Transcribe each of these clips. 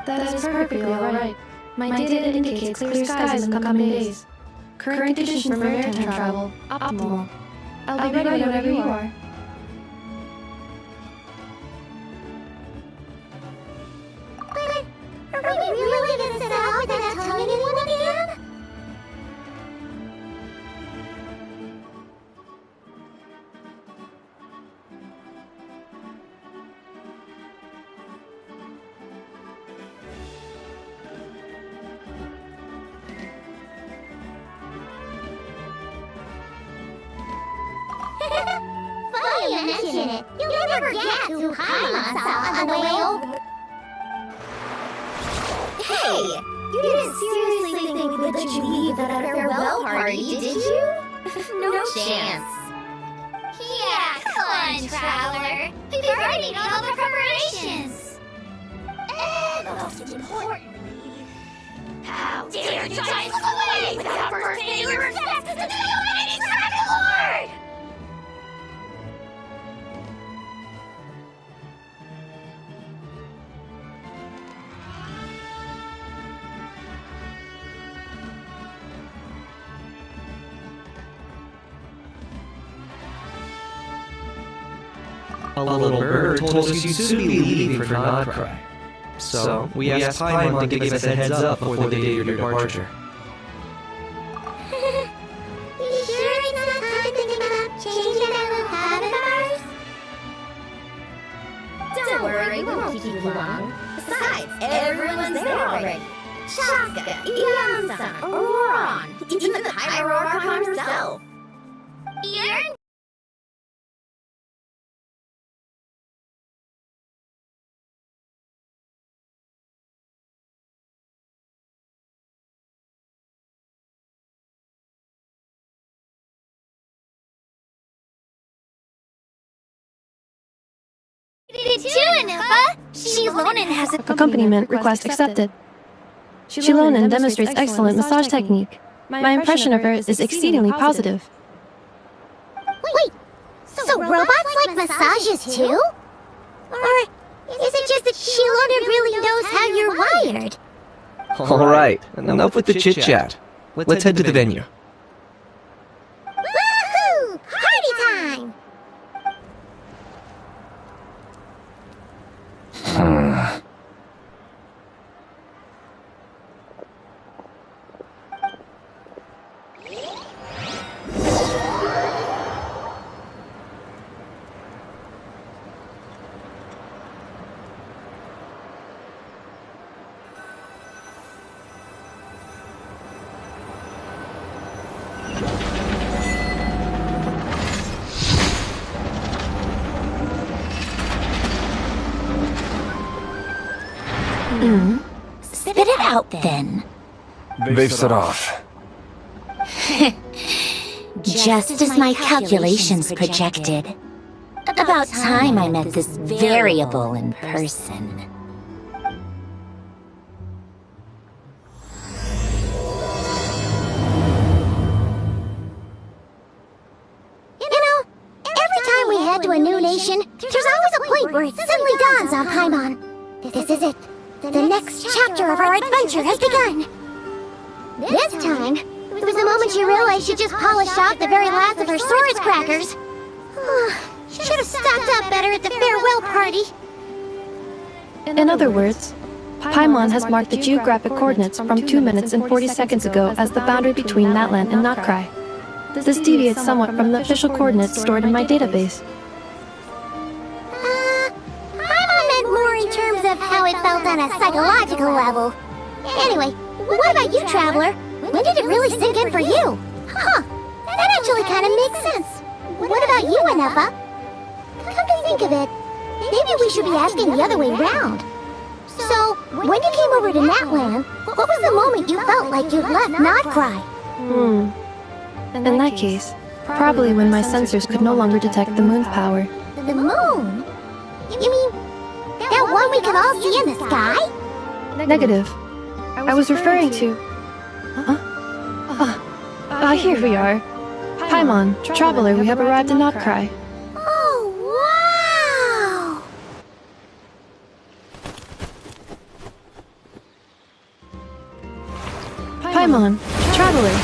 That is perfectly alright. My data indicates clear skies in the coming days. Current conditions for maritime travel, optimal. I'll be ready whenever you are. But are we really gonna set out without telling anyone again? Funny you mention it. You'll never get to Paimon on the way over. Hey! You didn't seriously think we'd let you leave at our farewell party, did you? No chance. Yeah, come on, Traveler. We've already made all the preparations. And most importantly, how dare you guys look away without first paying your respects to the Almighty Dragon Lord! A little bird told us you'd soon be leaving for Nodcry. So, we asked Paimon to give us a heads up before the day of your departure. You sure it's not time to think about changing that little habit of ours? Don't worry, we won't keep you long. Besides, everyone's there already. Shaska, Eon-san, Auron, even the Pyro Archon herself. You're did too, Anupa! Shilonen has a Accompaniment request accepted. Shilonen demonstrates excellent massage technique. My impression of her is exceedingly positive. Wait, so robots like massages too? Or is it just that Shilona really knows how you're wired? Alright, enough with the chit-chat. Let's head to the venue. Woohoo! Party time! Spit it out, then. They've set off. Just as my calculations projected. About time I met this variable in person. You know, every time we head to a new nation, there's always a point where it suddenly dawns on Paimon. This is it. The next chapter of our adventure has begun. This time, it was the moment she realized she just polished off the very last of her swords crackers. Should have stocked up better at the farewell party. In other words, Paimon has marked the geographic coordinates from 2 minutes and 40 seconds ago as the boundary between Natlan and Notcry. This deviates somewhat from the official coordinates stored in my database. In terms of how it felt on a psychological level. Anyway, what about you, Traveler? When did it really sink in for you? Huh, that actually kind of makes sense. What about you, Anefa? Come to think of it, maybe we should be asking the other way round. So, when you came over to Natlan, what was the moment you felt like you'd left Notcry? In that case, probably when my sensors could no longer detect the moon's power. The moon? You mean that one we can all see in the sky? Negative. I was referring to... here we are. Paimon, Traveler, we have arrived in Notcry. Oh, wow! Paimon, Traveler,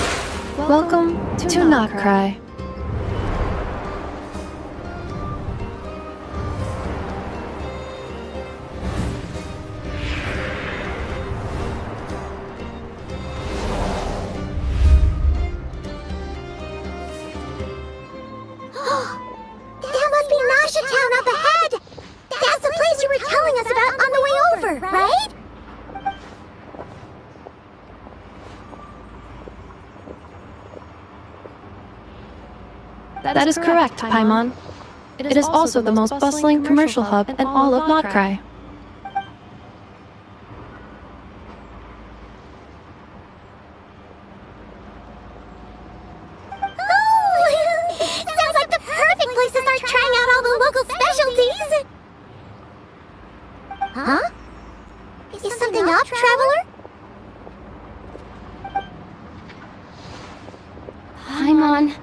welcome to Notcry. That is correct, Paimon. It is also the most bustling commercial hub in all of Notcry. Sounds like the perfect place to start trying out all the local specialties! Huh? Is something up, Traveler? Paimon.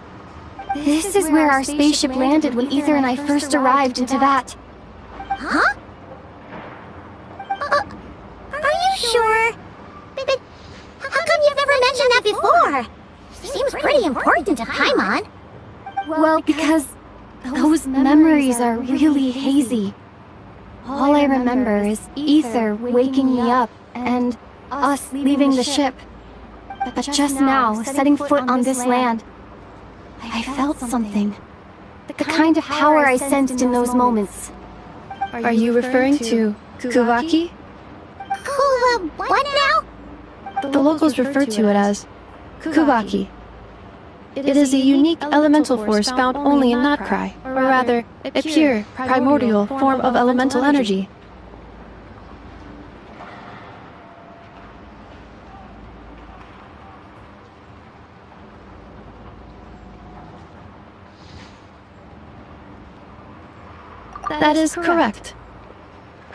This is where our spaceship landed when Ether and I first arrived into that. Huh? Are you sure? But how come you've never mentioned that before? Seems pretty important to Paimon. Well, because those memories are really hazy. All I remember is Ether waking me up and us leaving the ship. But just now, setting foot on this land, I felt something. The kind of power I sensed in those moments. Are you referring to Kuvaki? What now? The locals refer to it as Kuvaki. It is a unique elemental force found only in Notcry, or rather, a pure, primordial form of elemental energy. That is correct.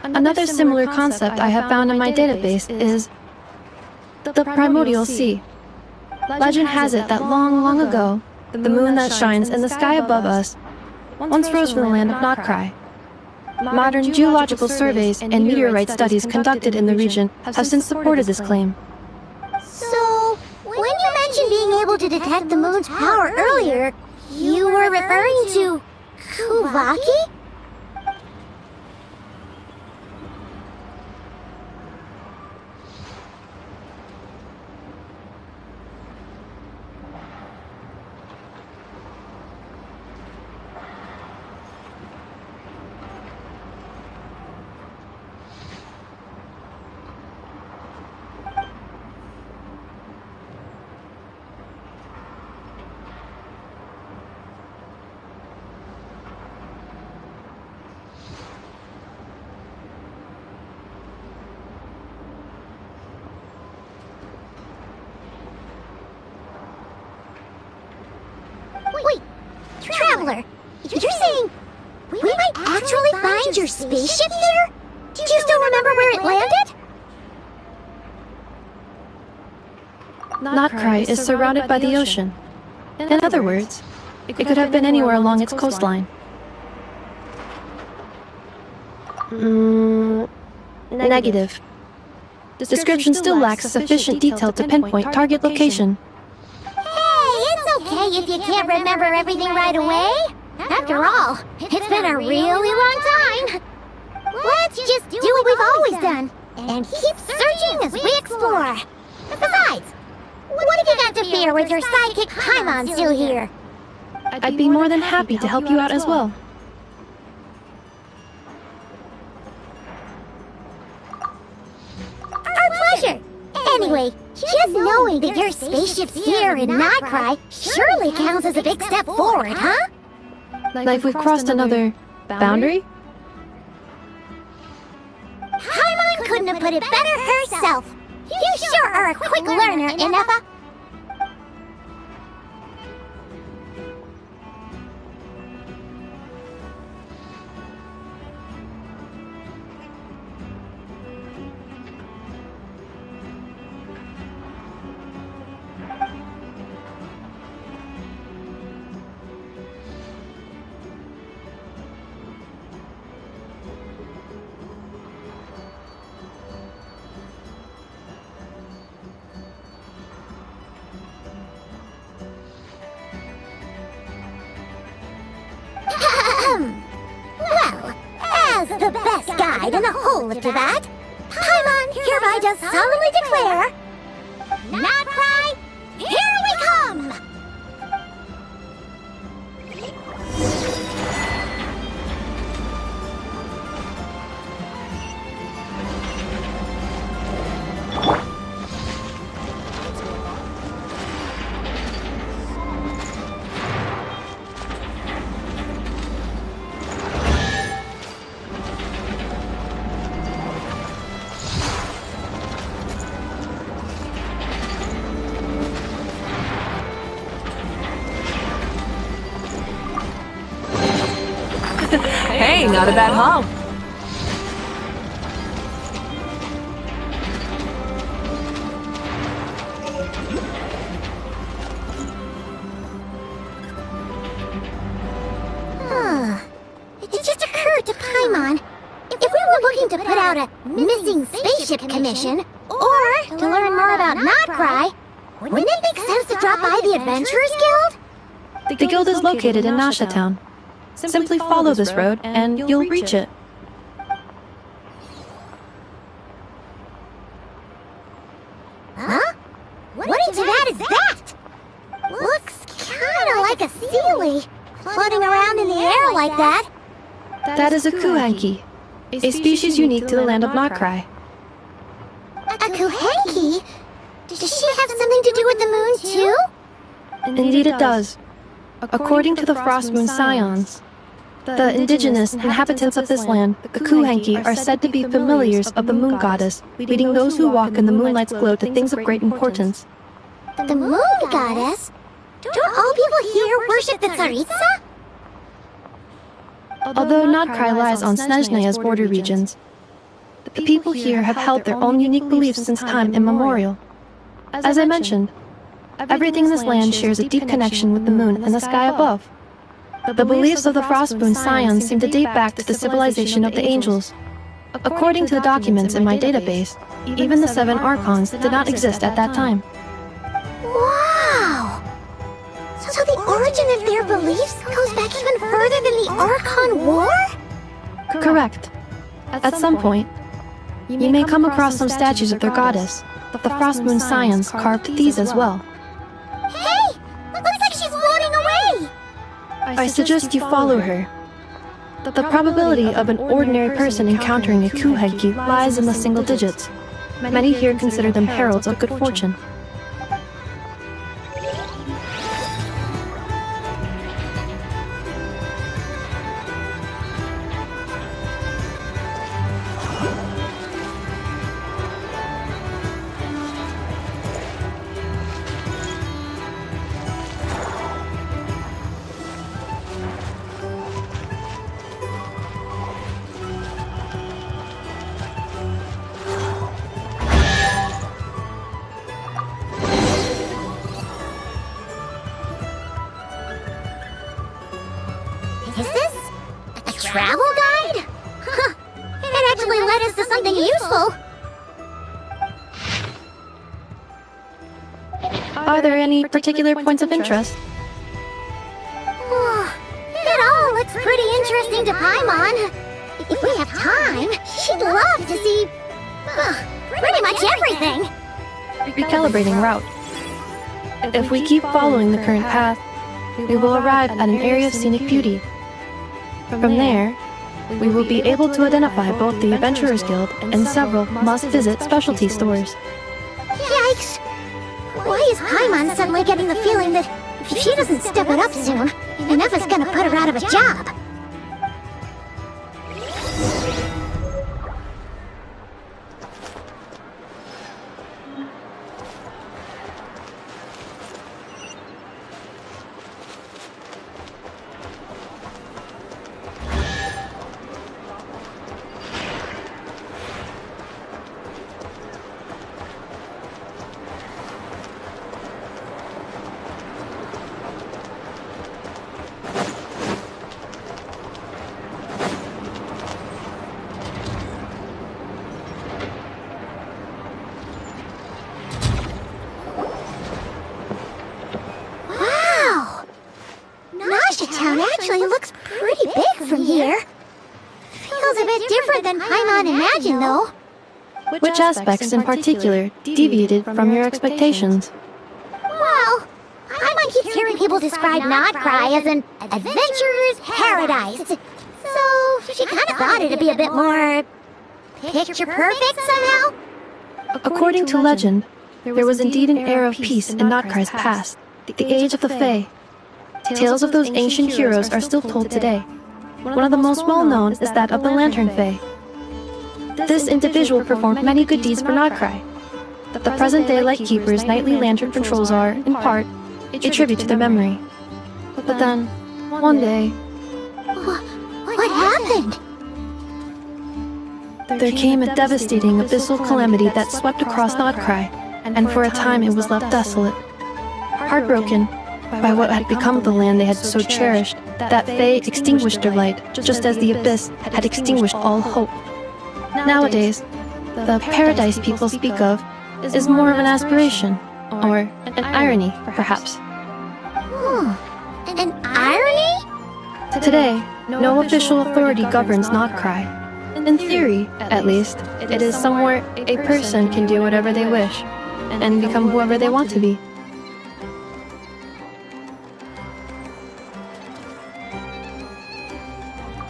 Another similar concept I have found in my database is the primordial sea. Legend has it that long, long ago, the moon that shines in the sky above us once rose from the land of Notcry. Modern geological surveys and meteorite studies conducted in the region have since supported this claim. So, when you mentioned being able to detect the moon's power earlier, you were referring to Kuvaki? Wait, Traveler, you're saying we might actually find your spaceship here? Do you still remember where it landed? Notcry is surrounded by the ocean. In other words, it could have been anywhere along its coastline. Negative. This description still lacks sufficient detail to pinpoint target location. Hey, it's okay if you can't remember everything right away. After all, it's been a really long time. Let's just do what we've always done and keep searching as we explore. Besides, what have you got to fear with your sidekick Paimon still here? I'd be more than happy to help you out as well. Our pleasure. Anyway, just knowing that your spaceship's here in Notcry surely counts as a big step forward, huh? Like we've crossed another boundary? Paimon couldn't have put it better herself. You sure are a quick learner, Inefa. Well, as the best guide in the whole of Tibet, Paimon hereby does solemnly declare, Notcry, here we come! Hey, not a bad haul. It just occurred to Paimon, if we were looking to put out a missing spaceship commission, or to learn more about Notcry, wouldn't it make sense to drop by the Adventurers Guild? The guild is located in Nasha Town. Simply follow this road and you'll reach it. Huh? What into that is that? Looks kinda like a sealy, floating around in the air like that. That is a kuhanki, a species unique to the land of Notcry. A Kuhenki? Does she have something to do with the moon too? Indeed it does. According to the Frost Moon Scions, the indigenous inhabitants of this land, the Kuhenki, are said to be familiars of the moon goddess, leading those who walk in the moonlight's glow to things of great importance. The moon goddess? Don't all people here worship the Tsaritsa? Although Notcry lies on Snezhneya's border regions, the people here have held their own unique beliefs since time immemorial. As I mentioned, Everything in this land shares a deep connection with the moon and the sky above. The beliefs of the Frostmoon Scions seem to date back to the civilization of the angels. According to the documents in my database, even the 7 Archons did not exist at that time. Wow! So the origin of their beliefs goes back even further than the Archon War? Correct. At some point, you may come across some statues of their goddess. The Frostmoon Scions carved these as well. Hey! Looks like she's floating away! I suggest you follow her. The probability of an ordinary person encountering a Kuhenki lies in the single digits. Many here consider them heralds of good fortune. Is this a travel guide? Huh. It actually led us to something useful. Are there any particular points of interest? It all looks pretty interesting to Paimon. If we have time, she'd love to see pretty much everything. Recalibrating route. If we keep following the current path, we will arrive at an area of scenic beauty. From there, we will be able to identify both the Adventurers Guild and several must-visit specialty stores. Yikes! Why is Paimon suddenly getting the feeling that if she doesn't step it up soon, enough is gonna put her out of a job? Town actually looks pretty big from here. Feels a bit different than Paimon imagined, though. Which aspects in particular deviated from your expectations? Well, Paimon keeps hearing people describe Notcry as an adventurer's paradise. So she kind of thought it'd be a bit more picture perfect somehow. According to legend, there was indeed an era of peace in Notcry's past, the age of the Fae. Tales of those ancient heroes are still told today. One of the most well-known is that of the Lantern Fae. This individual performed many good deeds for Notcry. The present-day Lightkeeper's nightly lantern patrols are, in part, a tribute to their memory. But then, one day... What happened? There came a devastating abyssal calamity that swept across Notcry, and for a time it was left desolate. Heartbroken by what had become of the land they had so cherished, that Fae extinguished their light, just as the Abyss had extinguished all hope. Nowadays, the paradise people speak of is more of an aspiration, or an irony, perhaps. An irony? Today, no official authority governs Notcry. In theory, at least, it is somewhere a person can do whatever they wish, and become whoever they want to be.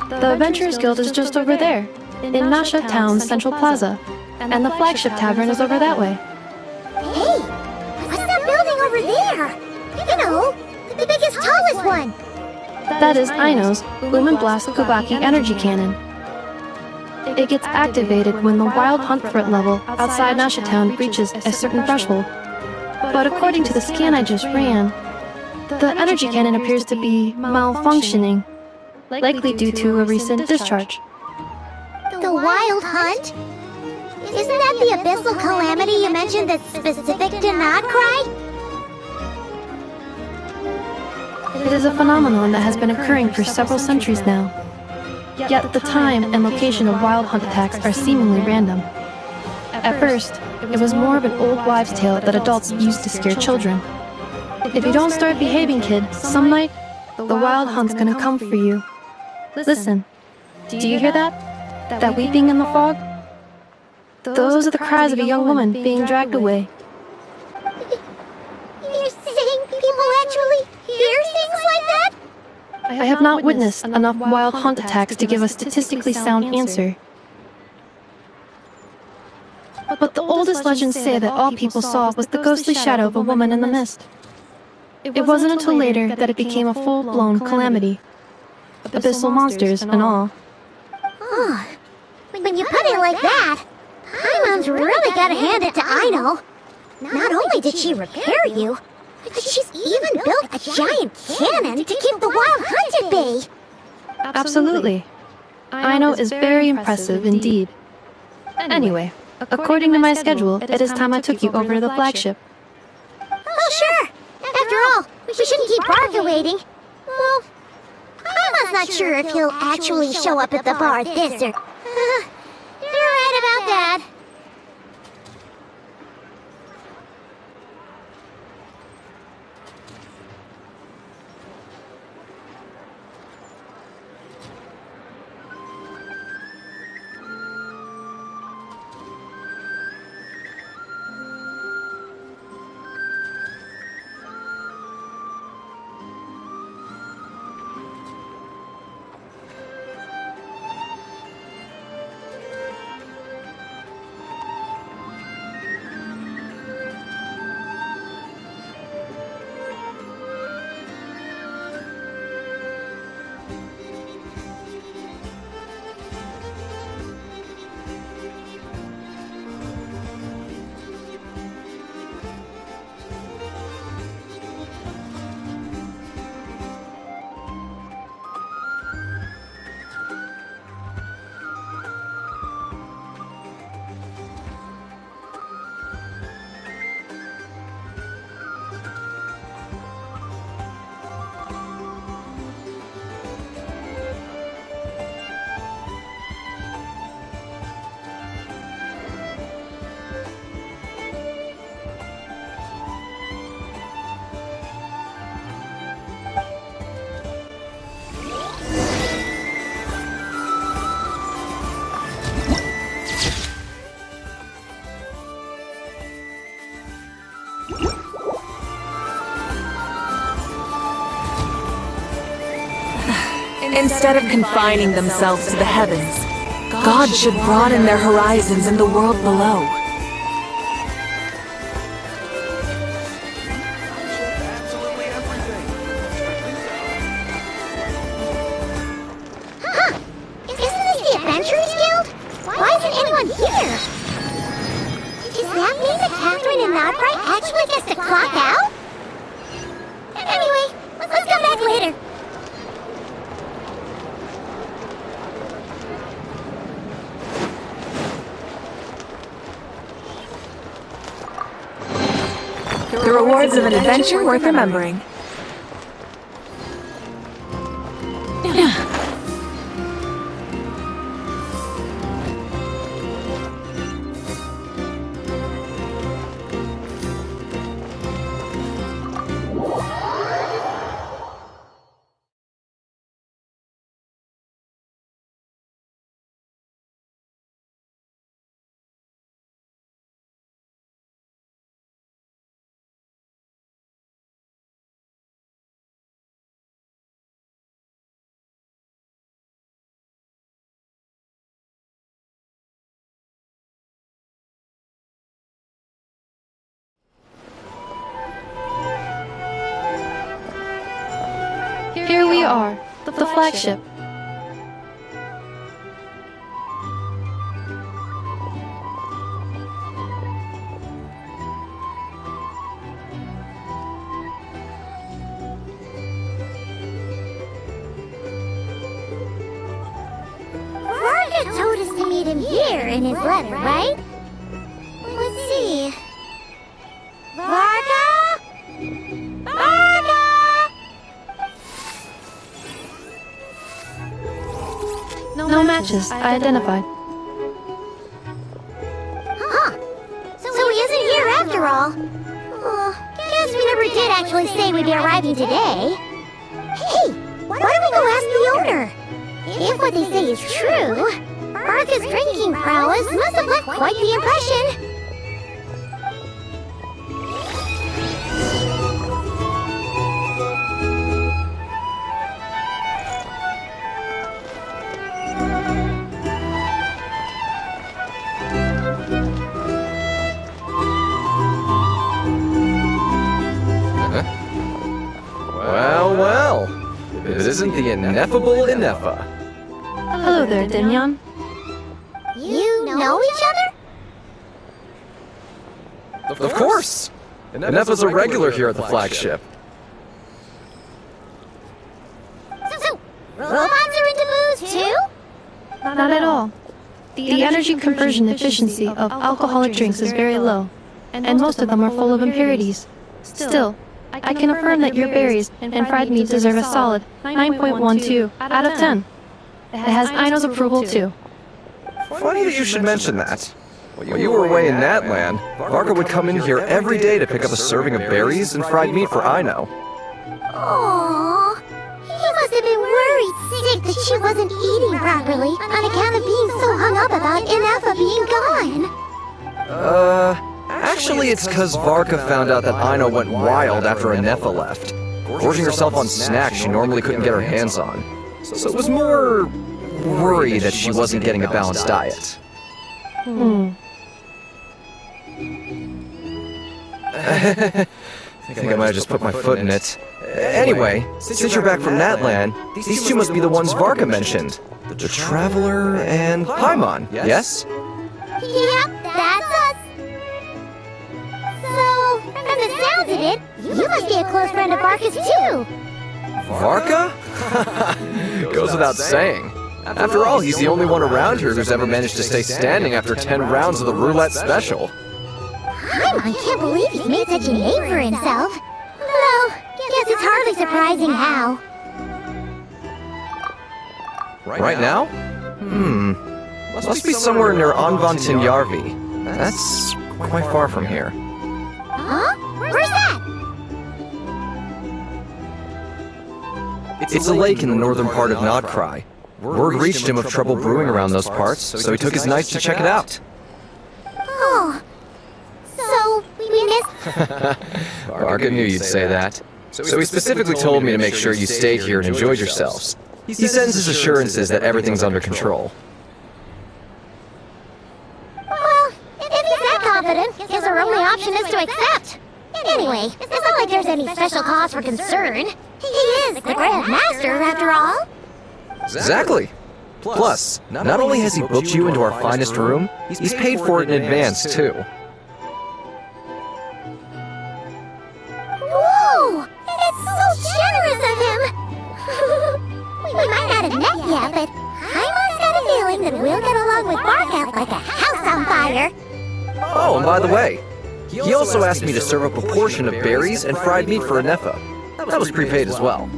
The Adventurers Guild is just over there, in Nasha Town's Central Plaza, and the flagship tavern is over that way. Hey! What's that building over there? You know, the biggest, tallest one! That is Aino's Lumen Blast Kubaki energy cannon. It gets activated when the wild hunt threat level outside Nasha Town reaches a certain threshold. But according to the scan I just ran, the energy cannon appears to be malfunctioning, likely due to a recent discharge. The wild hunt? Isn't that the abyssal calamity you mentioned that's specific to Notcry? It is a phenomenon that has been occurring for several centuries now. Yet the time and location of wild hunt attacks are seemingly random. At first, it was more of an old wives' tale that adults used to scare children. If you don't start behaving, kid, some night, the wild hunt's gonna come for you. Listen, do you hear that? That weeping in the fog? Those are the cries of a young woman being dragged away. You're saying people actually hear things like that? I have not witnessed enough wild hunt attacks to give a statistically sound answer. But the oldest legends say that all people saw was the ghostly shadow of a woman in the mist. It wasn't until later that it became a full-blown calamity. Abyssal monsters and all. Oh, when you put it like that, Paimon's really gotta hand it to Aino. Not only did she repair you, but she's even built a giant cannon to keep the wild hunt at bay. Absolutely. Aino is very impressive indeed. Anyway, according to my schedule, it is time I took you over to the flagship. Oh, sure. After all, we shouldn't keep Barca waiting. Well, Paimon's not sure if he'll actually show up at the bar this or... You're right about that. Instead of confining themselves to the heavens, God should broaden their horizons in the world below. Huh! Isn't this the Adventurers Guild? Why isn't anyone here? Does that mean that Catherine and Nodbright actually gets to clock out? Anyway, let's come back later. The rewards of an adventure worth remembering. Here we are, the flagship. Varga told us to meet him here in his letter, right? Let's see. Varga? Varga! No matches, I identified. Huh. So he isn't here after all. Guess we never did actually say we'd be arriving today. Hey, why don't we go ask the owner? If what they say is true, Barca's drinking prowess must have left quite the impression. Well. It isn't the ineffable Ineffa. Hello there, Dinyan. You know each other? Of course! Ineffa's a regular here at the flagship. So, robots are into booze too? Not at all. The energy conversion efficiency of alcoholic drinks is very low, and most of them are full of impurities. Still, I can affirm that your berries and fried meat deserve a solid 9.12 out of 10. It has Aino's approval too. Funny that you should mention that. While you were away in Natlan, Barca would come in here every day to pick up a serving of berries and fried meat for Aino. Aww. He must have been worried sick that she wasn't eating properly on account of being so hung up about Ineffa being gone. Actually it's cause Barca found out that Aino went wild after Ineffa left, gorging herself on snacks she normally couldn't get her hands on. So it was more worry that she wasn't getting a balanced diet. I think I might have just put my foot in it. Anyway, since you're back from Natlan, these two must be the ones Varka mentioned. The Traveler and Paimon, yes? Yep, that's us. So, from the sounds of it, you must be a close friend of Barca's too. Varka? Goes without saying. After all, he's the only one around here who's ever managed to stay standing after 10 rounds of the roulette special. I can't believe he's made such a name for himself. Though, guess it's hardly surprising how. Right now? Must be somewhere near Anvantinyarvi. That's quite far from here. Huh? Where's that? It's a lake in the northern part of Nodcry. Word reached him of trouble brewing around those parts, so he took his knights to check it out. Oh. So, we missed... Barca knew you'd say that. So he specifically told me to make sure you stayed here and enjoyed yourselves. He sends his assurances that everything's under control. Well, if he's that confident, guess our only option is to accept. Anyway, it's not like there's any special cause for concern. He is the Grand Master, after all. Exactly. Plus, not only has he booked you into our finest room, he's paid for it in advance, too. Whoa! It's so generous of him! We might not have met yet, but Paimon's got a feeling that we'll get along with Barca like a house on fire. Oh, and by the way, he also asked me to serve up a portion of berries and fried meat for Ineffa. That was prepaid as well.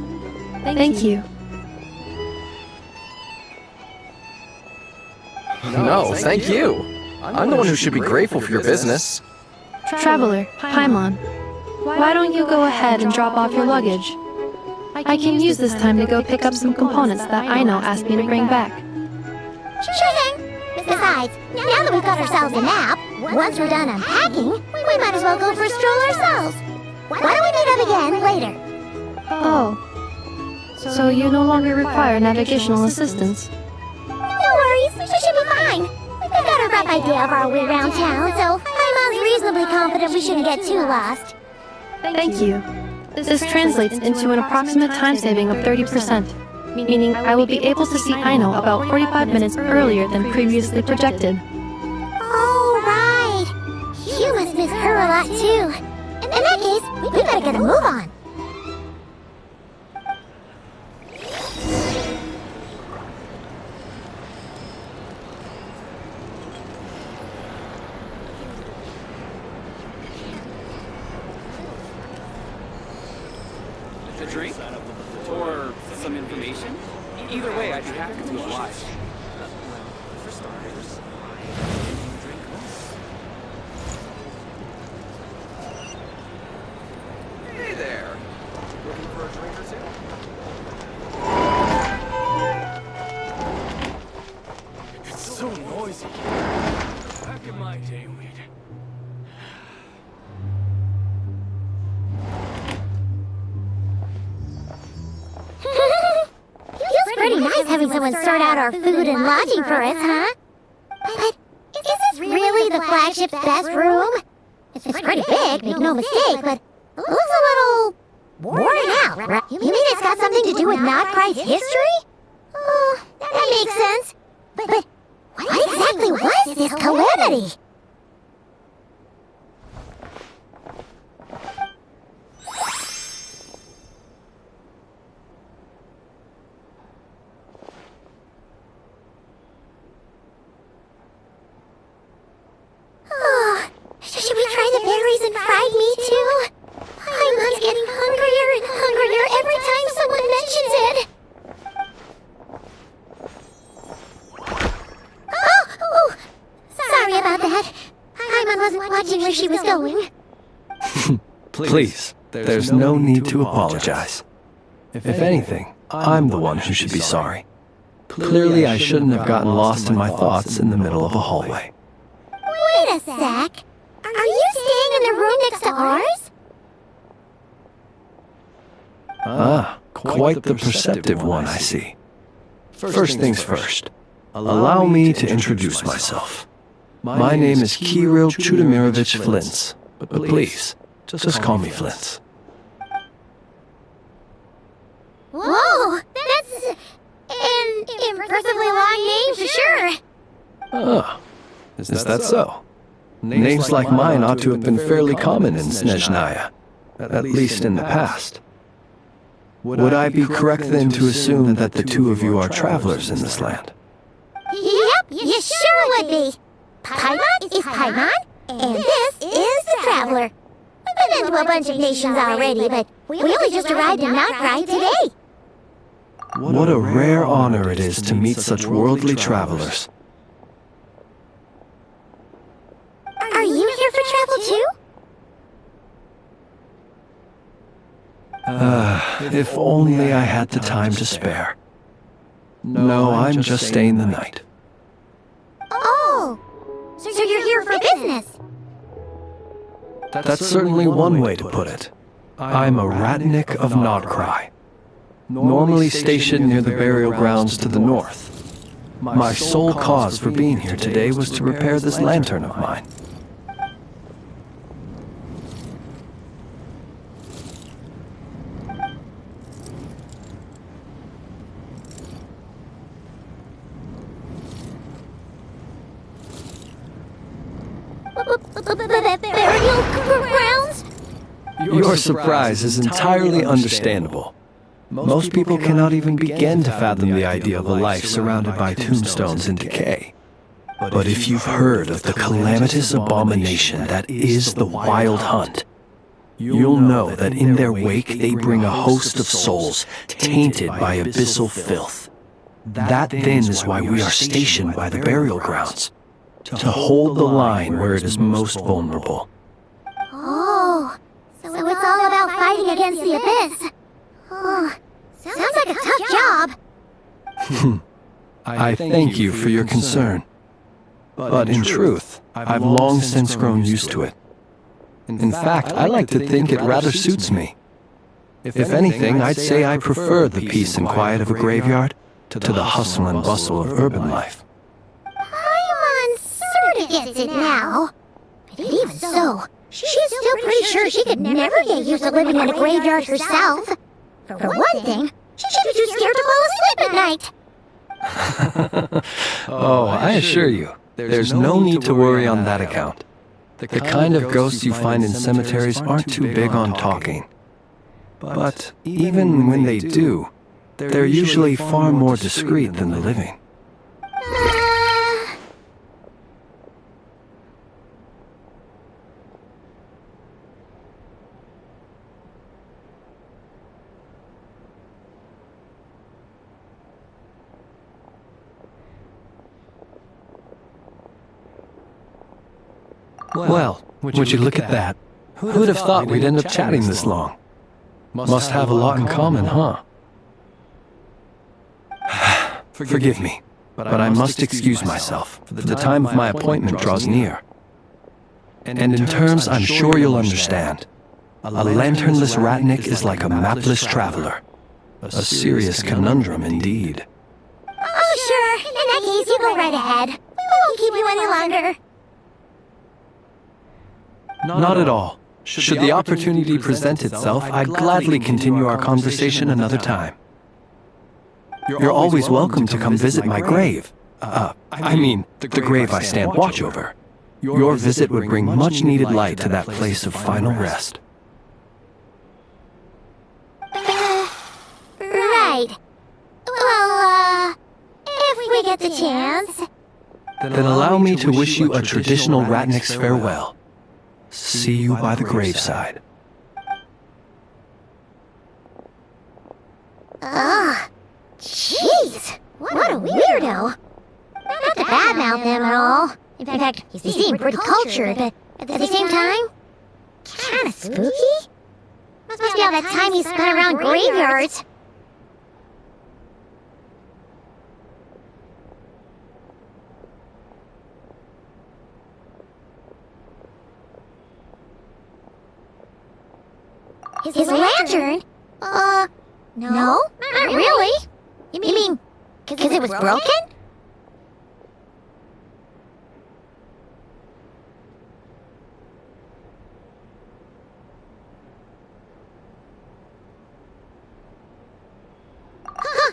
Thank you. No, thank you. I'm the one who should be grateful for your business. Traveler, Paimon, why don't you go ahead and drop off your luggage? I can use this time to go pick up some components that Aino asked me to bring back. Sure thing. Besides, now that we've got ourselves a nap, once we're done unpacking, we might as well go for a stroll ourselves. Why don't we meet up again later? Oh. So you no longer require navigational assistance? No worries, we should be fine. We've got a rough idea of our way around town, so Paimon's reasonably confident we shouldn't get too lost. Thank you. This translates into an approximate time saving of 30%, meaning I will be able to see Aino about 45 minutes earlier than previously projected. Oh, right. You must miss her a lot, too. In that case, we better get a move on. A drink? Or some information? Either way, I'd be happy to oblige. nice having someone sort out our food and lodging for us, huh? But is this really the flagship's best room? It's pretty big, make no mistake, but it looks a little worn out, right? You mean it's got something to do with Notcry's history? Oh, that makes sense. But what exactly was this calamity? Oh, should we try the berries and fried meat too? I'm getting hungrier and hungrier every time someone mentions it. Oh, sorry about that. Paimon wasn't watching where she was going. Please, there's no need to apologize. If anything, I'm the one who should be sorry. Clearly, I shouldn't have gotten lost in my thoughts in the middle of a hallway. Wait a sec. Are you staying in the room next to ours? Ah, quite the perceptive one, I see. First things first, allow me to introduce myself. My name is Kirill Chudamirovich Flintz, but please, just call me Flintz. Whoa, that's an impressively long name for sure. Ah, is that so? Names like mine ought to have been fairly common in Snezhnaya, at least in the past. Would I be correct then to assume that the two of you are travelers in this land? Yep, you sure would be. Paimon is Paimon, and this is the Traveler. We've been into a bunch of nations already, but we only just arrived in Notcry today. What a rare honor it is to meet such worldly travelers. Are you here for travel too? If only I had the time to spare. No, I'm just staying the night. Oh, so you're here for business? That's certainly one way to put it. I'm a Ratnik of Notcry, normally stationed near the burial grounds to the north. My sole cause for being here today was to repair this lantern of mine. Burial grounds? Your surprise is entirely understandable. Most people cannot even begin to fathom the idea of a life surrounded by tombstones in decay. But if you've heard of the calamitous abomination that is the Wild Hunt, you'll know that in their wake they bring a host of souls tainted by abyssal filth. That then is why we are stationed by the burial grounds, to hold the line where it is most vulnerable. Oh, so it's all about fighting against the abyss. Oh, sounds like a tough job. I thank you for your concern. But in truth, I've long since grown used to it. In fact, I like to think it rather suits me. If anything, I'd say I prefer the peace and quiet of a graveyard to the hustle and bustle of urban life. Paimon sort of gets it now. But even so, she's still pretty sure she could never get used to living in a graveyard herself. For one thing, she'd be too scared to fall asleep at night. Oh, I assure you, there's no need to worry on that account. The kind of ghosts you find in cemeteries aren't too big on talking. But even when they do, they're usually far more discreet than the living. Well, would you look at that? Who'd have thought we'd end up chatting this long? Must have a lot in common, huh? Forgive me, but I must excuse myself, for the time of my appointment draws near. And in terms I'm sure you'll understand, a lanternless Ratnik is like a mapless traveler. A serious conundrum indeed. Sure, in that case, you go right ahead. We won't keep you any longer. Not at all. Should the opportunity present itself, I'd gladly continue our conversation another time. You're always welcome to come visit my grave. I mean, the grave I stand watch over. Your visit would bring much needed light to that place of final rest. Right. Well, if we get the chance... Then allow me to wish you a traditional Ratnik's farewell. See you by the graveside. Ugh. Jeez. What a weirdo. Not to badmouth him at all. In fact, he seemed pretty cultured, but at the same time, kinda spooky? Must be all that time he spent around graveyards. His lantern? No, not really. You mean, because it was broken? Huh.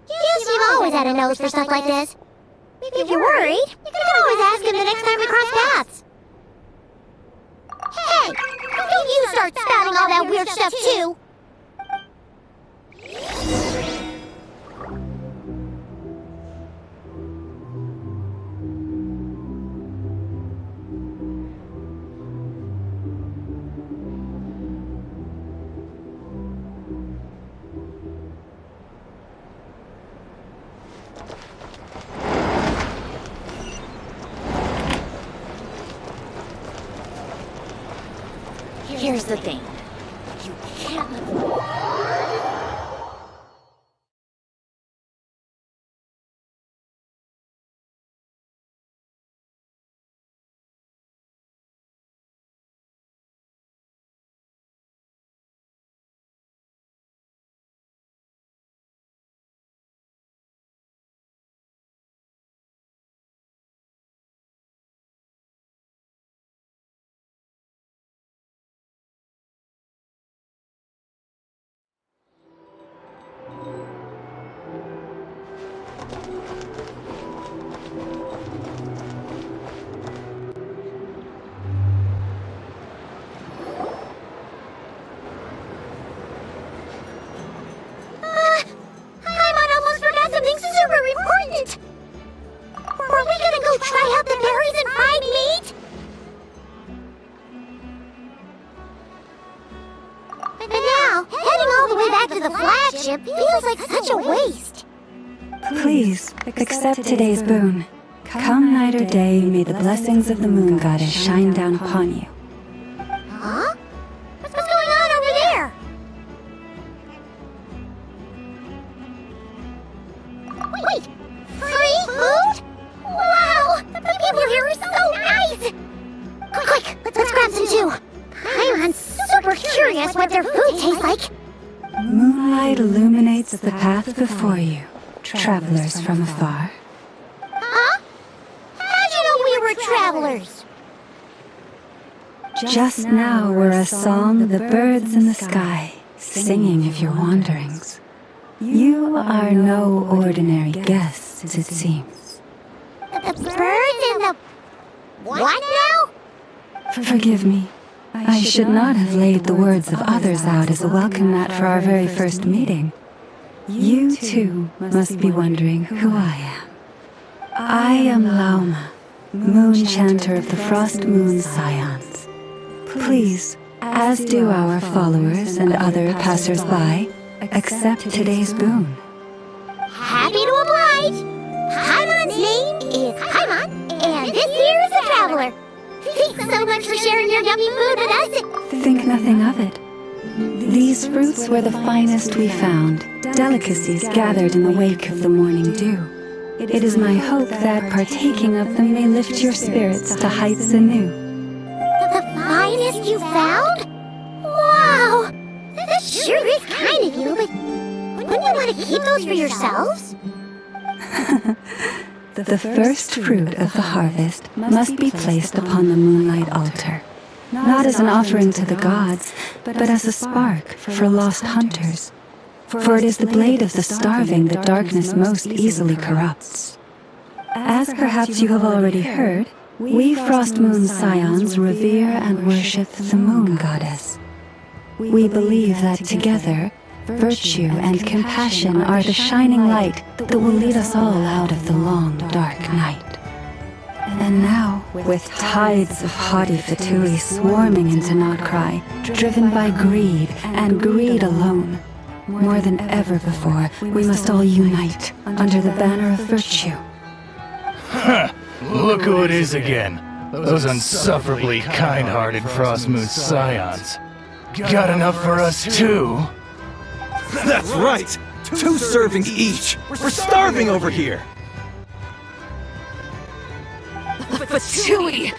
Guess you've always had a nose for stuff like this. If you're worried, you can always ask him the next time we cross paths. Hey! Don't you start spouting all that weird stuff, too! Here's the thing. You can't let them... Feels like such a waste. Please, accept today's boon. Come night or day, may the blessings of the moon goddess shine down upon you. Huh? What's going on over there? Wait! Free food? Wow! The people here are so nice! Quick! Let's grab some too! I'm super curious what their food tastes like. Moonlight illuminates the path before you, travelers from afar. Huh? How'd you know we were travelers? Just now were a song of the birds in the sky, singing of your wanderings. You are no ordinary guests, it seems. The birds in the... what now? Forgive me. I should not have laid the words of others out as a welcome mat for our very first meeting. You, too, must be wondering who I am. I am Lauma, moon chanter of the Frost Moon Scions. Please, as do our followers and other passers-by, accept today's boon. Happy to oblige! Paimon's name is Paimon, and this here is a traveler. Thanks so much for sharing your yummy food with us! Think nothing of it. These fruits were the finest we found, delicacies gathered in the wake of the morning dew. It is my hope that partaking of them may lift your spirits to heights anew. The finest you found? Wow! That sure is kind of you, but wouldn't you want to keep those for yourselves? The first fruit of the harvest must be placed upon the moonlight altar, not as an offering to the gods, but as a spark for lost hunters. For it is the blade of the starving that darkness most easily corrupts. As perhaps you have already heard, we Frost Moon Scions revere and worship the Moon Goddess. We believe that together, virtue and compassion are the shining light that will lead us all out of the long, dark night. And now, with tides of haughty Fatui swarming into Notcry, driven by greed and greed alone, more than ever before, we must all unite under the banner of virtue. Look who it is again. Those insufferably kind-hearted Frost Moon Scions. Got enough for us too? That's right! 2 servings each! We're starving over here! Fatui!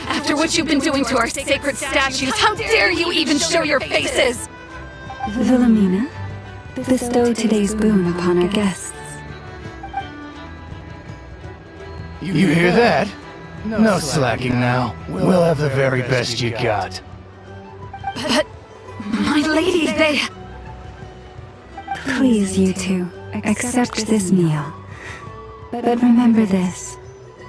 After what you've been doing to our sacred statues, how dare you even show your faces! Wilhelmina, bestow today's boon upon our guests. You hear that? No slacking now. We'll have the very best you got. But, my lady, they... Please, you two, accept this meal. But remember this.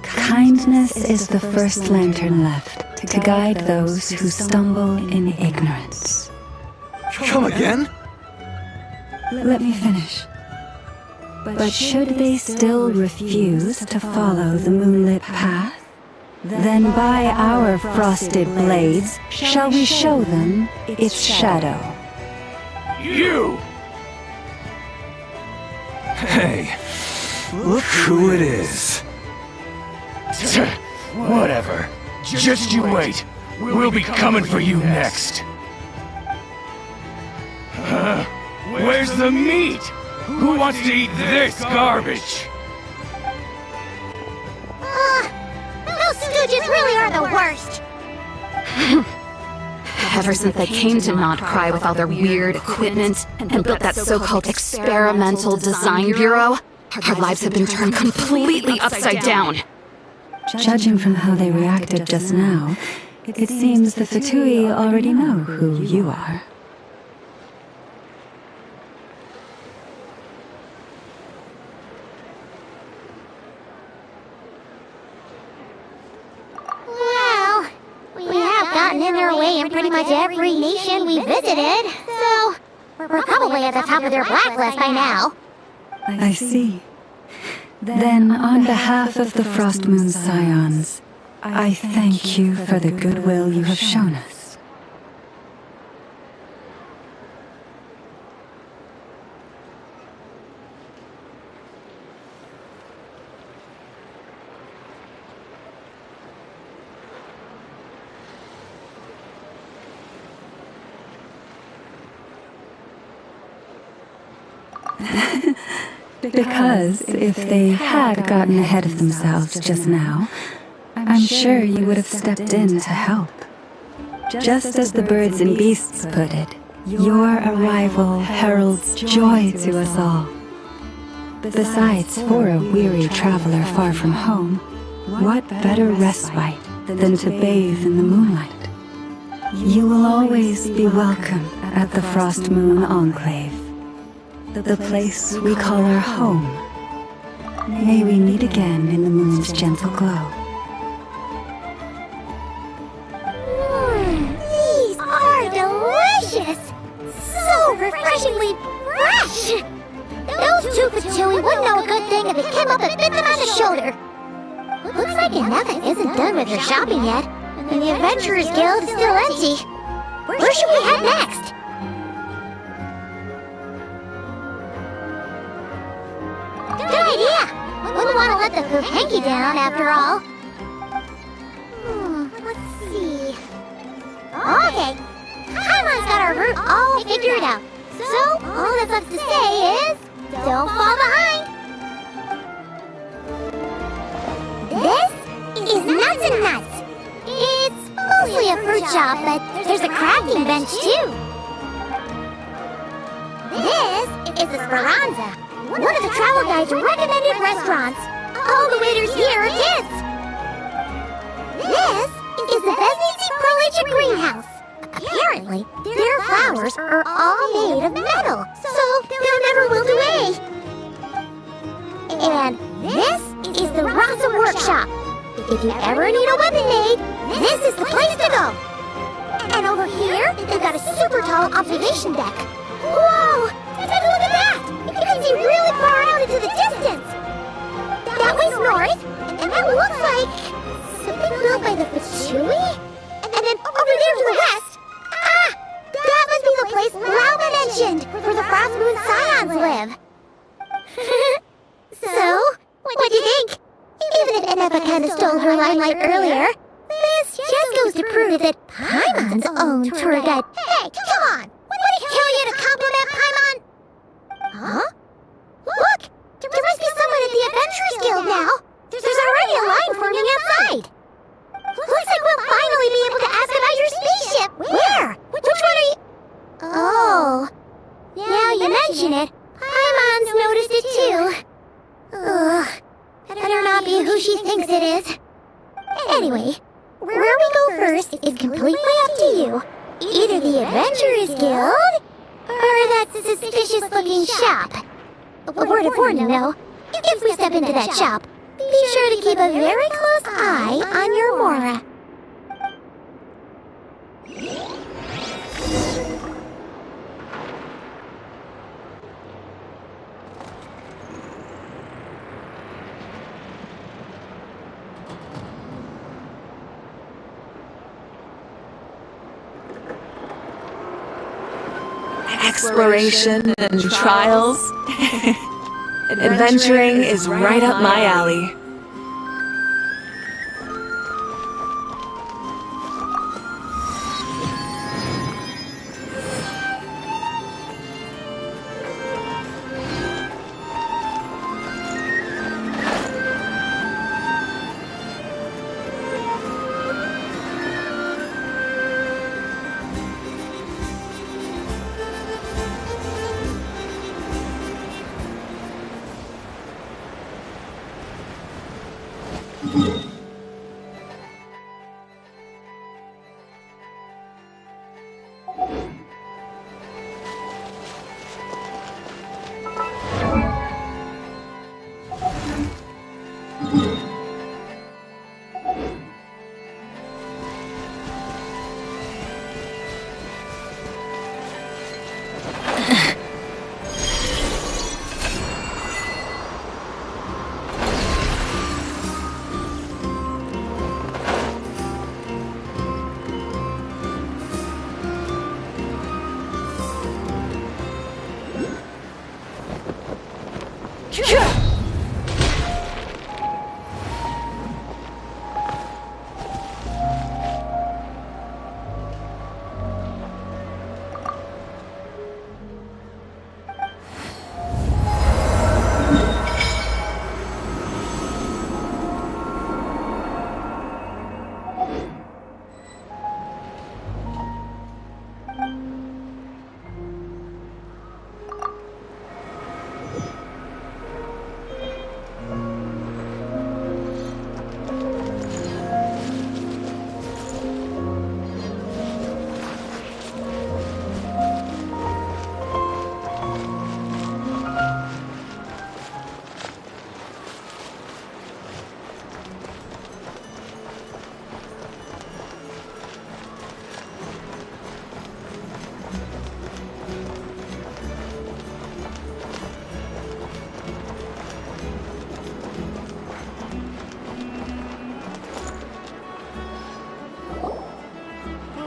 Kindness is the first lantern left to guide those who stumble in ignorance. Come again? Let me finish. But should they still refuse to follow the moonlit path, then by our frosted blades shall we show them its shadow. You! Hey, look who it is. Whatever. Just you wait. We'll be coming for you next. Where's the meat? Who wants to eat this garbage? Those stooges really are the worst. Ever since they came to Notcry with all their weird equipment and built that so-called experimental design bureau, our lives have been turned completely upside down. Judging from how they reacted just now, it seems the Fatui already know who you are. Well, we have gotten in their way in pretty much every nation we visited, so we're probably at the top of their blacklist by now. I see. Then, on behalf of the Frost Moon Scions, I thank you for the goodwill you have shown us. Because if they had gotten ahead of themselves just now, I'm sure you would have stepped in to help. Just as the birds and beasts put it, your arrival heralds joy to us all. Besides, for a weary traveler far from home, what better respite than to bathe in the moonlight? You will always be welcome at the Frost Moon Enclave, the place we call our home. May we meet again in the moon's gentle glow. These are delicious! So refreshingly fresh! Those 2 Fatui wouldn't know a good thing if it came up and bit them on the shoulder. Looks like Ineffa isn't done with her shopping yet, and the Adventurers Guild is still empty. Where should we head next? Good idea! Wouldn't want to let the hanky down after all. Let's see. Okay. Paimon's got our route all figured out. So, all that's left to say is, don't fall behind. This is Nuts and Nuts. It's mostly a fruit shop, but there's a crafting bench too. This is Esperanza, one of the travel guide's recommended restaurants. All the waiters here are kids. This is the Vesnici Prolicha greenhouse. Apparently, their flowers are all made of metal, so they'll never wilt away. And this is the Rasa workshop. If you ever need a weapon made, this is the place to go. And over here, they've got a super tall observation deck. Whoa! Take a look at that! You can see really far out into the distance. That way's north, and that looks like something built by the Fatui? And then over there to the west, that must be the place Lauma mentioned, where the Frost Moon Scions live. So, what do you think? Even if Enepa kinda stole her limelight earlier, this just goes to prove that Paimon's own tour guide. Hey, come on! Would it kill you to compliment Paimon? Huh? Look! There must be someone at the Adventurers Guild now! There's already a line forming outside! Looks like we'll finally be able to ask about your spaceship! Where? Which one are you... Oh... Now you mention it, Paimon's noticed it too. Ugh... Better not be who she thinks it is. Anyway, where we go first is completely up to you. Either the Adventurers Guild, or that suspicious-looking shop. A word of warning, though. If we step into that shop, be sure to keep a very close eye on your Mora. Exploration and trials. Adventuring is right up my alley.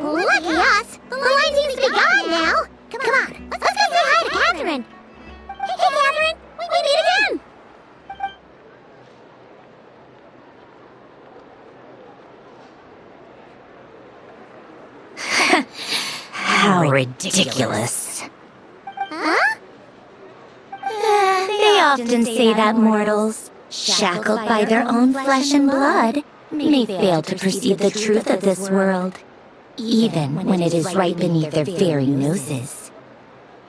Lucky us! The line seems to be gone now! Come on, let's go say hi to Catherine! Hey, Catherine! We meet again! How ridiculous. Huh? They often say that mortals, shackled by their own flesh and blood, may fail to perceive the truth of this world, even when it is right beneath their very noses.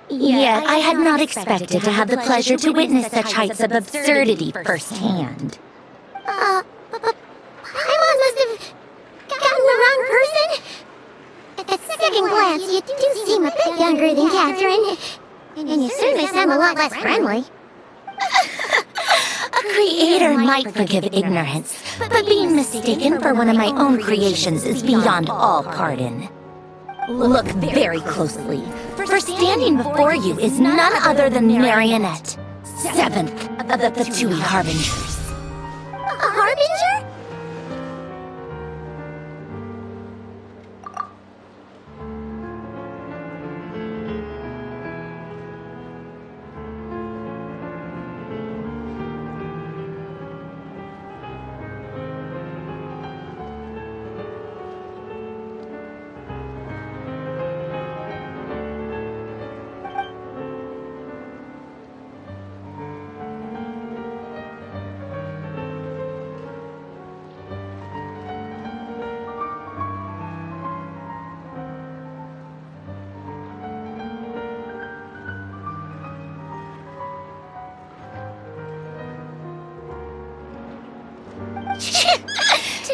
Yet I had not expected to have the pleasure to witness such heights of absurdity firsthand. Paimon must have gotten the wrong person. At second glance, you do seem a bit younger than Catherine. And you certainly sound a lot less friendly. A creator might forgive ignorance, but being mistaken for one of my own creations is beyond all pardon. Look very closely, for standing before you is none other than Marionette, 7th of the Fatui Harbingers. A harbinger?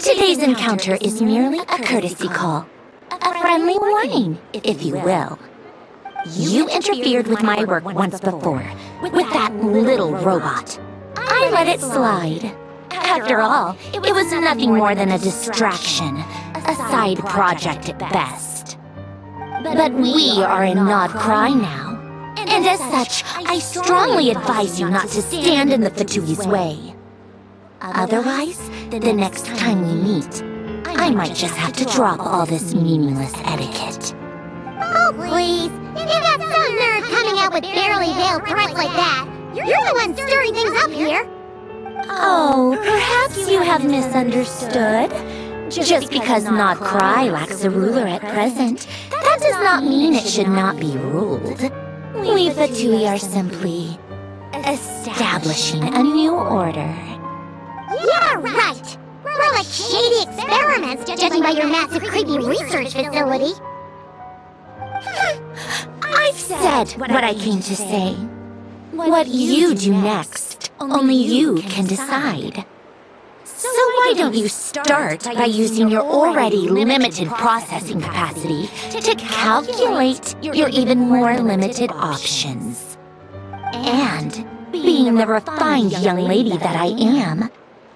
Today's encounter is merely a courtesy call. A friendly warning, if you will. You interfered with my work once before, with that little robot. I let it slide. After all, it was nothing more than a distraction, a side project at best. But we are in Nod Cry now, and as such, I strongly advise you not to stand in the Fatui's way. Otherwise, the next time we meet, I might just have to drop all this meaningless etiquette. Oh, please. You got some nerd coming out with barely veiled threats like that. You're the one stirring things up here. Oh, perhaps you have misunderstood. Just because Nod Cry lacks a ruler at present, that does not mean it should not be ruled. We Fatui are simply establishing a new order. Yeah, right. We're like shady experiments, judging by your massive creepy research facility. I've said what I came to say. What you do next, only you can decide. So why don't you start by using your already limited processing capacity to calculate your even more limited options? And, being the refined young lady that I am,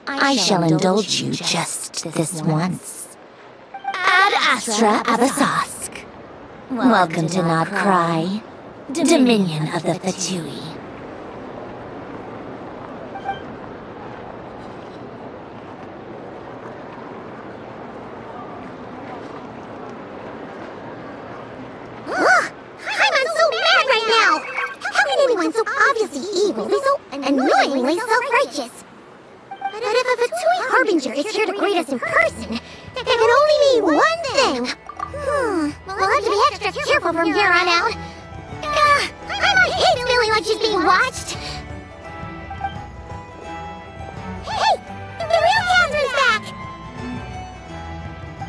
I shall indulge you just this once. Ad Astra Abasask. Welcome to Nod Cry, Dominion of the Fatui. I'm so mad right now! How can anyone so obviously evil be so annoyingly self-righteous? But if a Fatui Harbinger is here to greet us in person, that can only mean one thing. We'll have to be extra careful from here on out. I hate feeling like she's being watched. Hey! The real Catherine's back!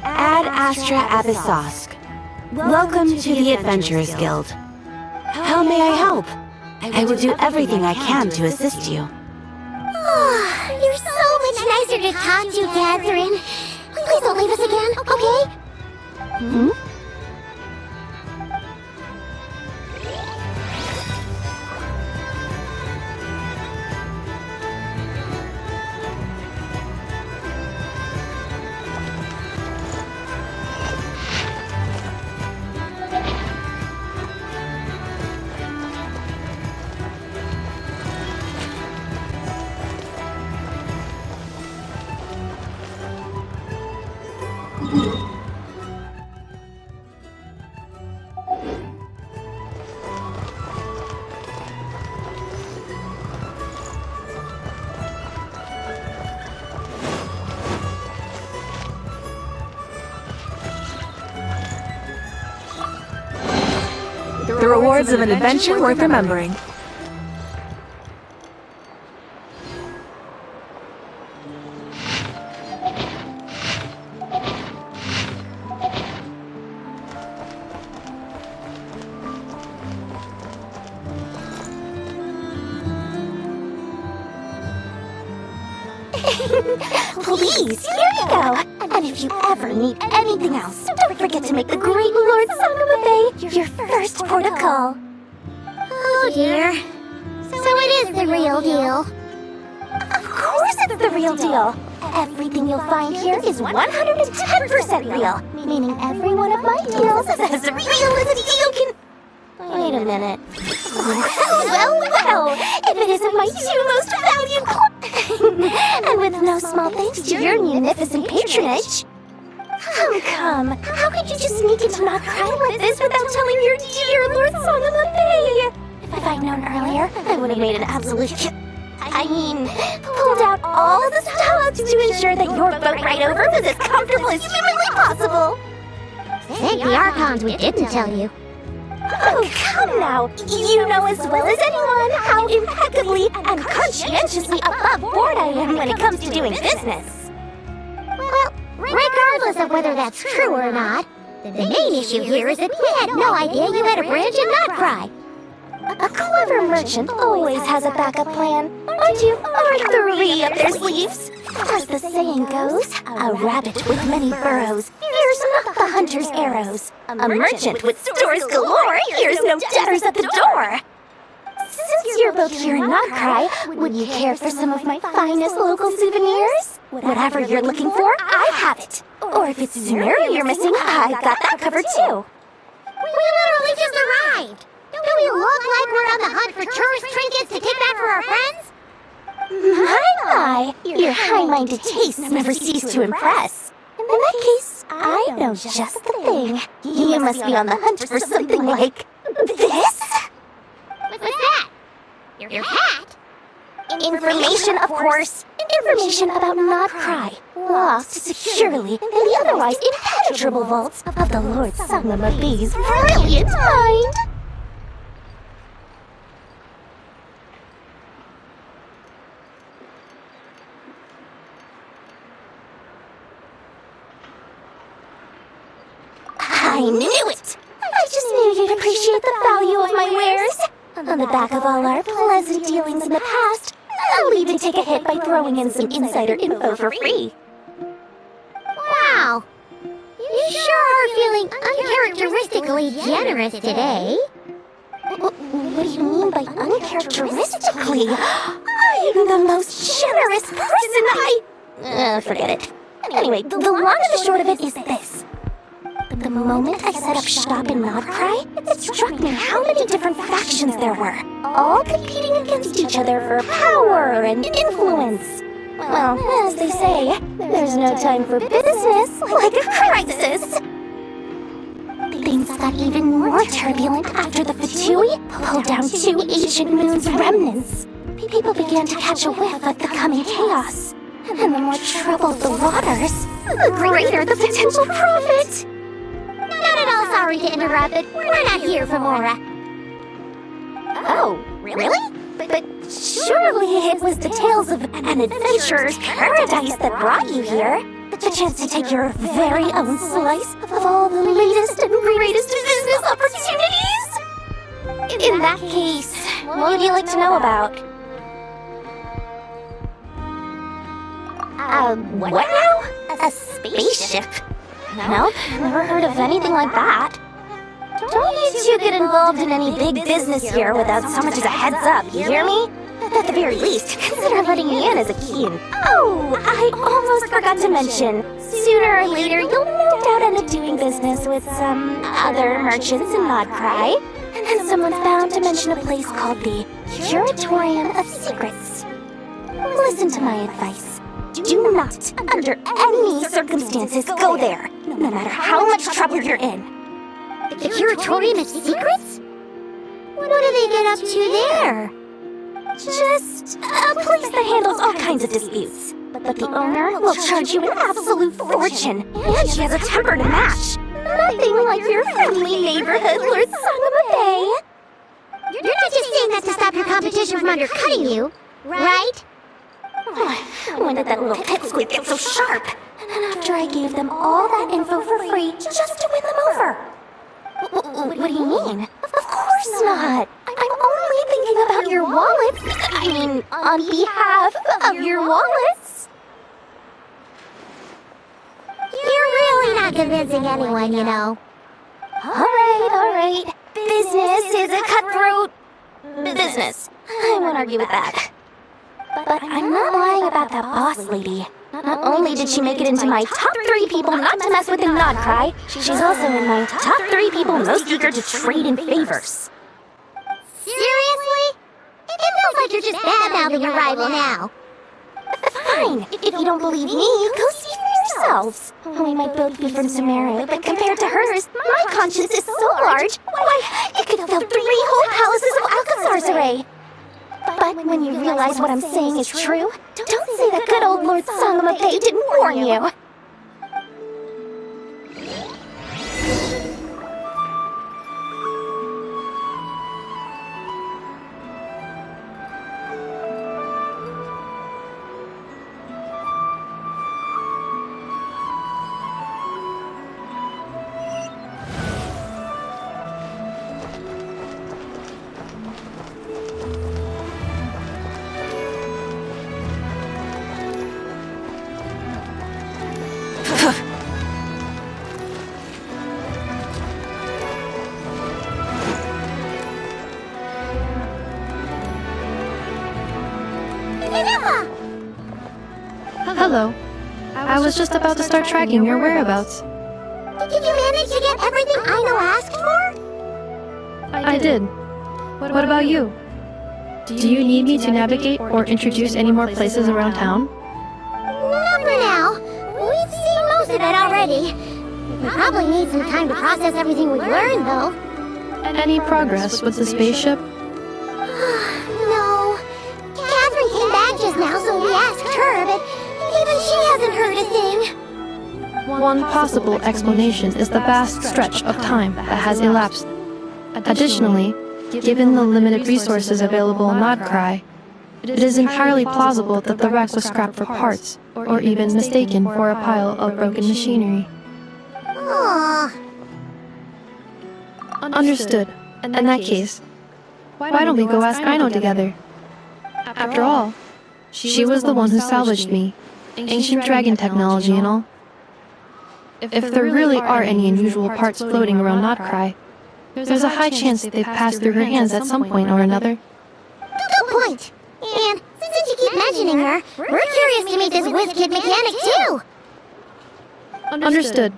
Ad Astra Abyssosque. Welcome to the Adventurers Guild. How may I help? I will do everything I can to assist you. You're so much nicer to talk to, Catherine. Please don't leave us again, okay? The rewards of an adventure worth remembering. Please, here you go. And if you ever need anything else, don't forget to make the great Lord Sangama Bay your first port of call. Oh dear. So it is the real deal. Of course it's the real deal. Everything you'll find here is 110% real, meaning every one of my deals is as real as a deal can... Wait a minute. Well, if it isn't my two most valued and with no small thanks to your munificent patronage. Come, how could you just sneak into not crying like this without telling your dear Lord Sangama Bay? If I'd known earlier, I would have made an absolute pulled out all the stops to ensure that your boat ride over was as comfortable as humanly possible. Thank the Archons we didn't tell you. Oh, come now. You know as well as anyone how impeccably and conscientiously above board I am when it comes to doing business. Well, regardless of whether that's true or not, the main issue here is that we had no idea you had a branch in Notcry. A clever merchant always has a backup plan. Aren't three up their sleeves? As the saying goes, a rabbit with many burrows fears not the hunter's arrows. A merchant with stores galore hears no debtors at the door. Since you're both here in Notcry, would you care for some of my finest local souvenirs? Whatever you're looking for, I have it. Or if it's Sumeru you're missing, I've got that covered too. We literally just arrived. Do we look like we're on the hunt for tourist trinkets to take back for our friends? My, your high-minded tastes never cease to impress. In that case, I know just the thing. You must be on the hunt for something like this? What's that? Your hat? Information, of course. Information about Notcry, lost securely in the otherwise impenetrable vaults of the Lord Sangama Bay's brilliant mind. I knew it! I just knew you'd appreciate the value of my wares. On the back of all our pleasant dealings in the past, I'll even take a hit by throwing in some insider info for free. Wow! You sure are feeling uncharacteristically generous today. What do you mean by uncharacteristically? I'm the most generous person forget it. Anyway, the long and the short of it is this. The moment I set up shop in Notcry, it struck me how many different factions there were, all competing against each other for power and influence. Well, as they say, there's no time for business like a crisis. Things got even more turbulent after the Fatui pulled down 2 ancient moon's remnants. People began to catch a whiff of the coming chaos. And the more troubled the waters, the greater the potential profit. Not at all sorry to interrupt, but we're not here for Mora. Oh, really? But surely it was the tales of an adventurer's paradise that brought you here. The chance to take your very own slice of all the latest and greatest business opportunities? In that case, what would you like to know about? What now? A spaceship? Nope, never heard of anything like that. Don't you two get involved in any big business here without so much as a heads up, you hear me? At the very least, consider letting me in as a keen. Oh, I almost forgot to mention. Sooner or later, you'll no doubt end up doing business with some other merchants in Notcry. And someone's bound to mention a place called the Curatorium of Secrets. Listen to my advice. Do not, under any circumstances, go there, no matter how much trouble you're in. The Curatorium of Secrets? What do they get up to there? Just a place that handles all kinds of disputes. But the owner will charge you an absolute fortune, and she has a temper to match. Nothing like your friendly neighborhood, Lord Sangama Bay. You're not just saying that to stop your competition from undercutting you, right? When did that little pipsqueak get so sharp? And after I gave them all that info for free just to win them over. What do you mean? Of course not. I'm only thinking about your wallets. I mean, on behalf of your wallets. not convincing anyone, you know. Alright. Business is a cutthroat business. I won't argue with that. But I'm not lying about that boss lady. Not only did she make it into my top 3 people not to mess with in Nodcry, she's also in my top 3 people most eager to trade in favors. Seriously? It feels like you're just bad-mouthing your rival now. Fine. If you don't believe me, go see for yourselves. We might both be from Sumeru, but compared to hers, my conscience is so large. Why, it could fill 3 whole palaces of Alcazar's array. But when you realize what I'm saying is true, don't say that good old Lord Sangamabe didn't warn you. Hello. I was just about to start tracking your whereabouts. Did you manage to get everything Aino asked for? I did. What about you? Do you need me to navigate or introduce any more places around town? Not for now. We've seen most of it already. We probably need some time to process everything we've learned, though. Any progress with the spaceship? No. Catherine came back just now, so we asked her, but even she hasn't heard a thing. One possible explanation is the vast stretch of time that has elapsed. Additionally, given the limited resources available in Nodcry, it is entirely plausible that the wreck was scrapped for parts, or even mistaken for a pile of broken machinery. Aww. Understood. In that case, why don't we go ask Aino together? After all, she was the one who salvaged me, ancient dragon technology and all. If there really are any unusual parts floating around Nodcry, there's a high chance they've passed through her hands at some point or another. Good point. And since you keep mentioning her, we're curious to meet this whiz-kid mechanic too. Understood.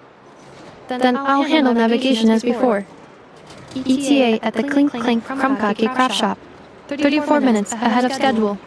Then I'll handle navigation as before. ETA at the Clink Clink Krumkake craft shop. 34 minutes ahead of schedule.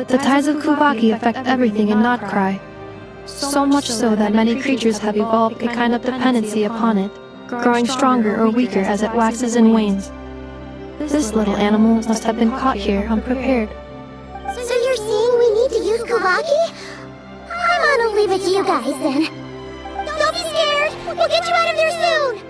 The tides of Kubaki affect everything in Nodcry, so much so that many creatures have evolved a kind of dependency upon it, growing stronger or weaker as it waxes and wanes. This little animal must have been caught here unprepared. So you're saying we need to use Kubaki? I'm gonna leave it to you guys then. Don't be scared! We'll get you out of there soon!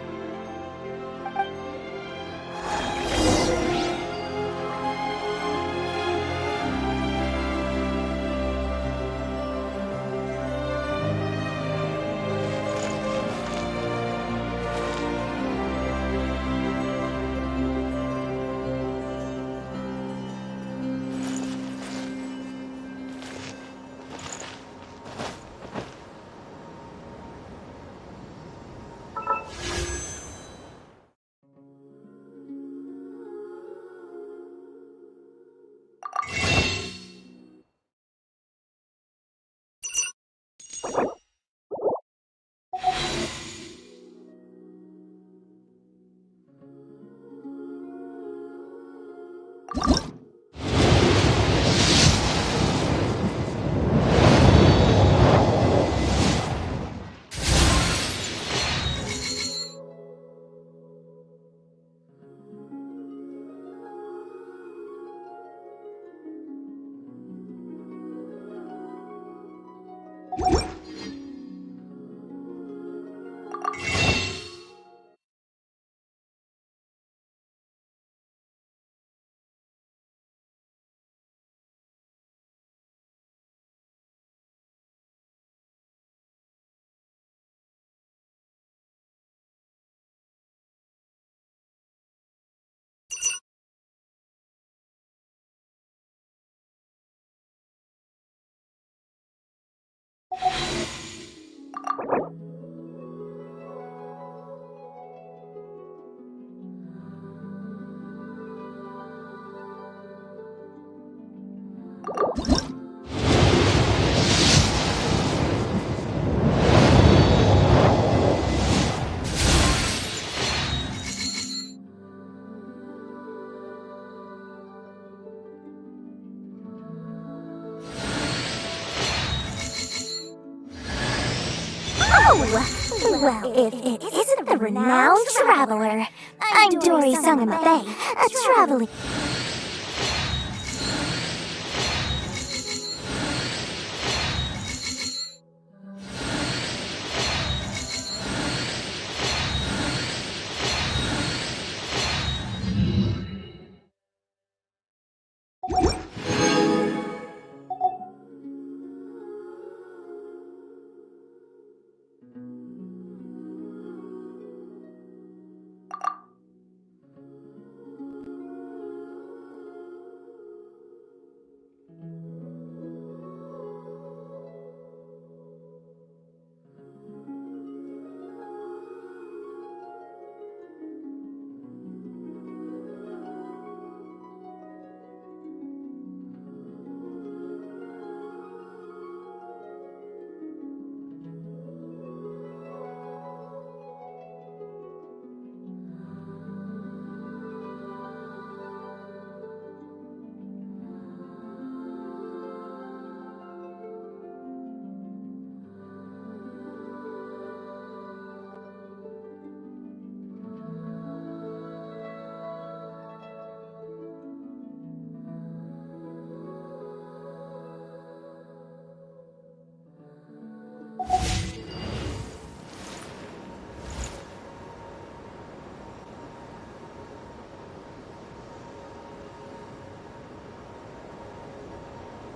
Oh! Well, if it isn't the renowned traveler. I'm Dory Sung in the Bay, a traveling...